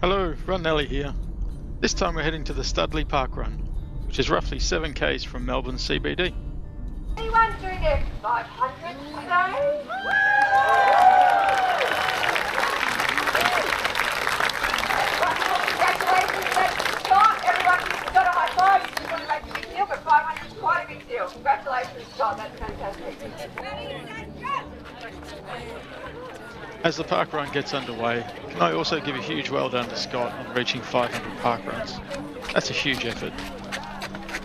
Hello, Run Nelly here. This time we're heading to the Studley Parkrun, which is roughly 7 k's from Melbourne CBD. Anyone doing their 500 today? Congratulations, that's Scott. Everyone who's got a high five, you just want to make a big deal, but 500 is quite a big deal. Congratulations, Scott, that's fantastic. As the parkrun gets underway, can I also give a huge well done to Scott on reaching 500 parkruns. That's a huge effort.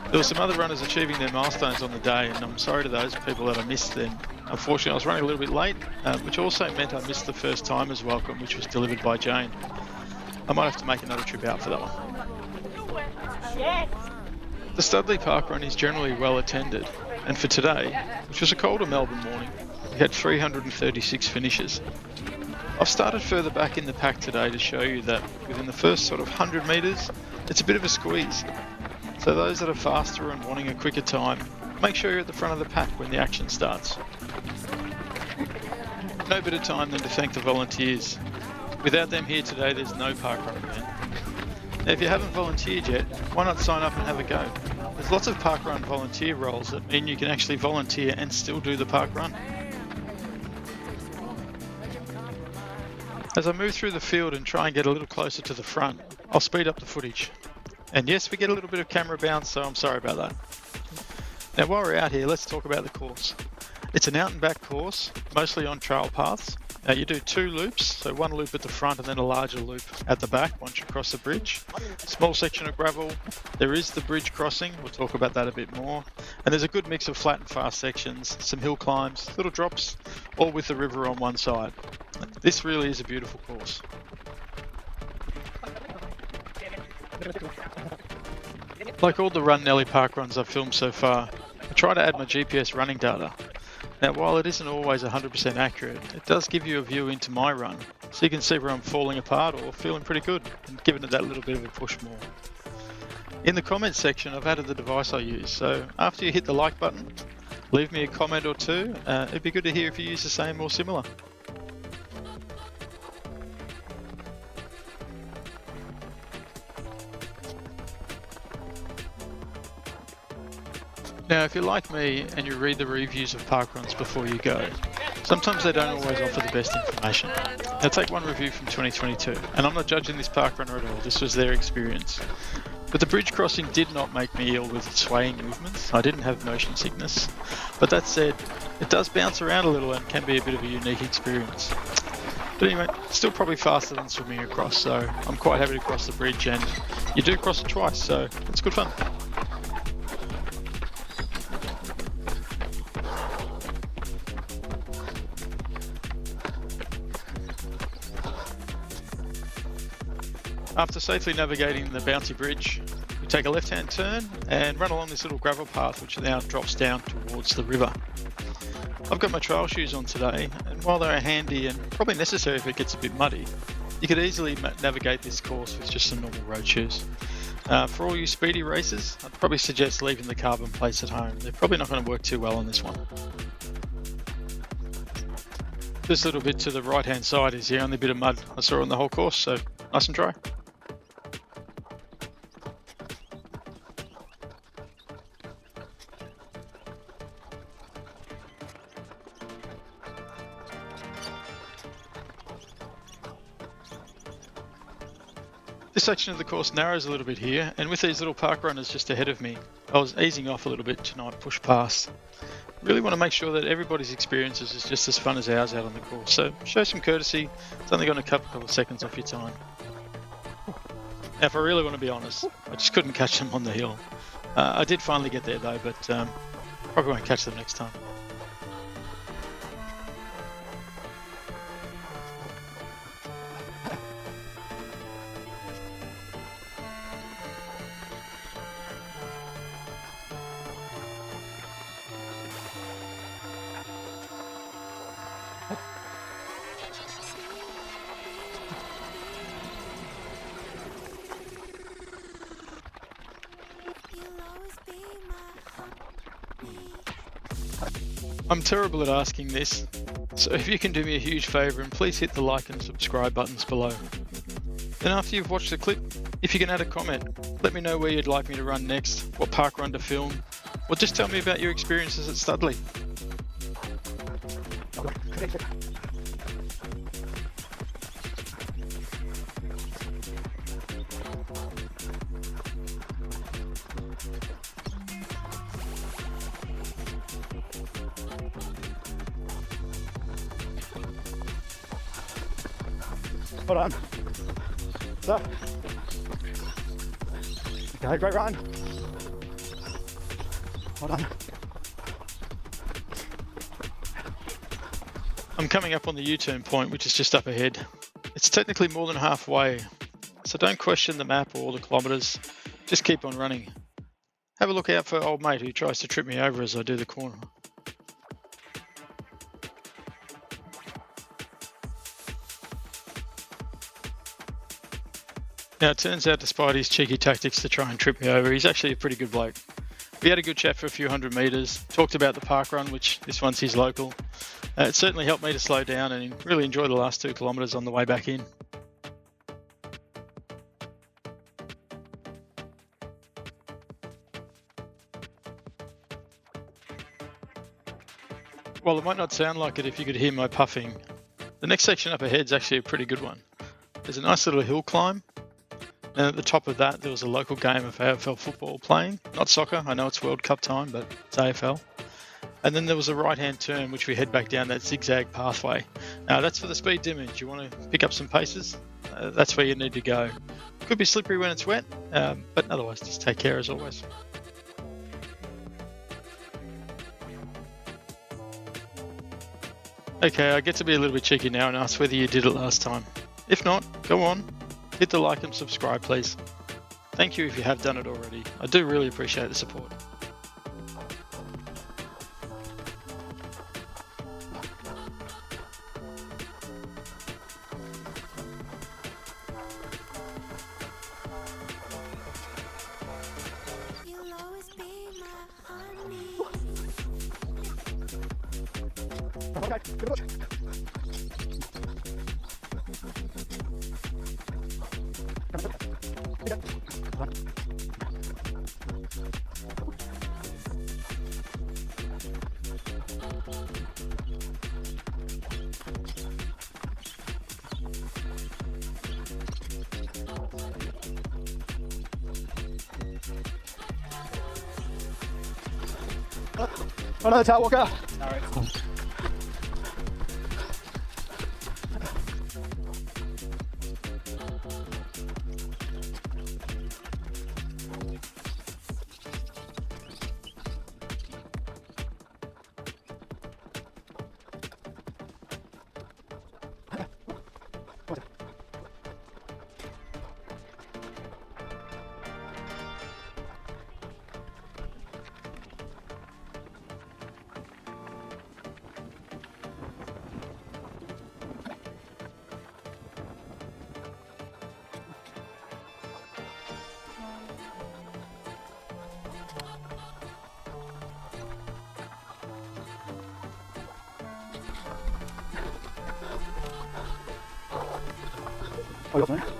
There were some other runners achieving their milestones on the day, and I'm sorry to those people that I missed them. Unfortunately, I was running a little bit late, which also meant I missed the first timers welcome, which was delivered by Jane. I might have to make another trip out for that one. Yes. The Studley Parkrun is generally well attended, and for today, which was a colder Melbourne morning, we had 336 finishes. I've started further back in the pack today to show you that within the first sort of 100 metres, it's a bit of a squeeze. So those that are faster and wanting a quicker time, make sure you're at the front of the pack when the action starts. No better time than to thank the volunteers. Without them here today, there's no parkrun event. Now, if you haven't volunteered yet, why not sign up and have a go? There's lots of parkrun volunteer roles that mean you can actually volunteer and still do the parkrun. As I move through the field and try and get a little closer to the front, I'll speed up the footage. And yes, we get a little bit of camera bounce, so I'm sorry about that. Now while we're out here, let's talk about the course. It's an out and back course, mostly on trail paths. You do 2 loops, so 1 loop at the front and then a larger loop at the back once you cross the bridge. Small section of gravel, there is the bridge crossing, we'll talk about that a bit more. And there's a good mix of flat and fast sections, some hill climbs, little drops, all with the river on one side. This really is a beautiful course. Like all the Run Nelly parkruns I've filmed so far, I try to add my GPS running data. Now while it isn't always 100% accurate, it does give you a view into my run, so you can see where I'm falling apart or feeling pretty good, and giving it that little bit of a push more. In the comments section I've added the device I use, so after you hit the like button, leave me a comment or two. It'd be good to hear if you use the same or similar. Now, if you're like me and you read the reviews of parkruns before you go, sometimes they don't always offer the best information. Now, take one review from 2022, and I'm not judging this parkrunner at all, this was their experience. But the bridge crossing did not make me ill with swaying movements. I didn't have motion sickness. But that said, it does bounce around a little and can be a bit of a unique experience. But anyway, still probably faster than swimming across, so I'm quite happy to cross the bridge, and you do cross it twice, so it's good fun. After safely navigating the bouncy bridge, we take a left-hand turn and run along this little gravel path which now drops down towards the river. I've got my trail shoes on today, and while they're handy and probably necessary if it gets a bit muddy, you could easily navigate this course with just some normal road shoes. For all you speedy racers, I'd probably suggest leaving the carbon plates at home. They're probably not going to work too well on this one. This little bit to the right-hand side is the only bit of mud I saw on the whole course, so nice and dry. This section of the course narrows a little bit here, and with these little park runners just ahead of me, I was easing off a little bit to not push past. Really want to make sure that everybody's experiences is just as fun as ours out on the course, so show some courtesy. It's only going to cut a couple of seconds off your time. Now if I really want to be honest, I just couldn't catch them on the hill. I did finally get there though, but probably won't catch them next time. I'm terrible at asking this, so if you can do me a huge favour and please hit the like and subscribe buttons below. Then after you've watched the clip, if you can add a comment, let me know where you'd like me to run next, what park run to film, or just tell me about your experiences at Studley. Hold on. So, okay, great run. Hold on. I'm coming up on the U-turn point, which is just up ahead. It's technically more than halfway, so don't question the map or the kilometres, just keep on running. Have a look out for old mate who tries to trip me over as I do the corner. Now it turns out, despite his cheeky tactics to try and trip me over, he's actually a pretty good bloke. We had a good chat for a few hundred metres, talked about the park run, which this one's his local. It certainly helped me to slow down and really enjoy the last 2 kilometres on the way back in. While it might not sound like it if you could hear my puffing, the next section up ahead is actually a pretty good one. There's a nice little hill climb, and at the top of that there was a local game of AFL football playing. Not soccer, I know it's World Cup time, but it's AFL. And then there was a right-hand turn which we head back down that zigzag pathway. Now that's for the speed dimmers. You want to pick up some paces? That's where you need to go. Could be slippery when it's wet, but otherwise just take care as always. Okay, I get to be a little bit cheeky now and ask whether you did it last time. If not, go on, hit the like and subscribe please. Thank you if you have done it already. I do really appreciate the support. Okay, good luck. Another tail walker. Oh, you got something?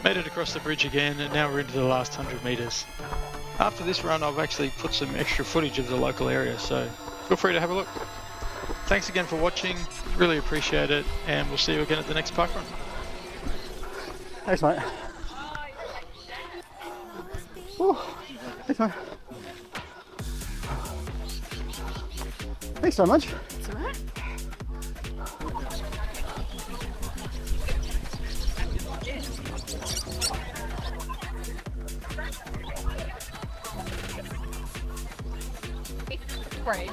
Made it across the bridge again, and now we're into the last 100 metres. After this run I've actually put some extra footage of the local area, so feel free to have a look. Thanks again for watching, really appreciate it, and we'll see you again at the next park run. Thanks, mate. Ooh, thanks, mate. Thanks so much. That's all right. Right.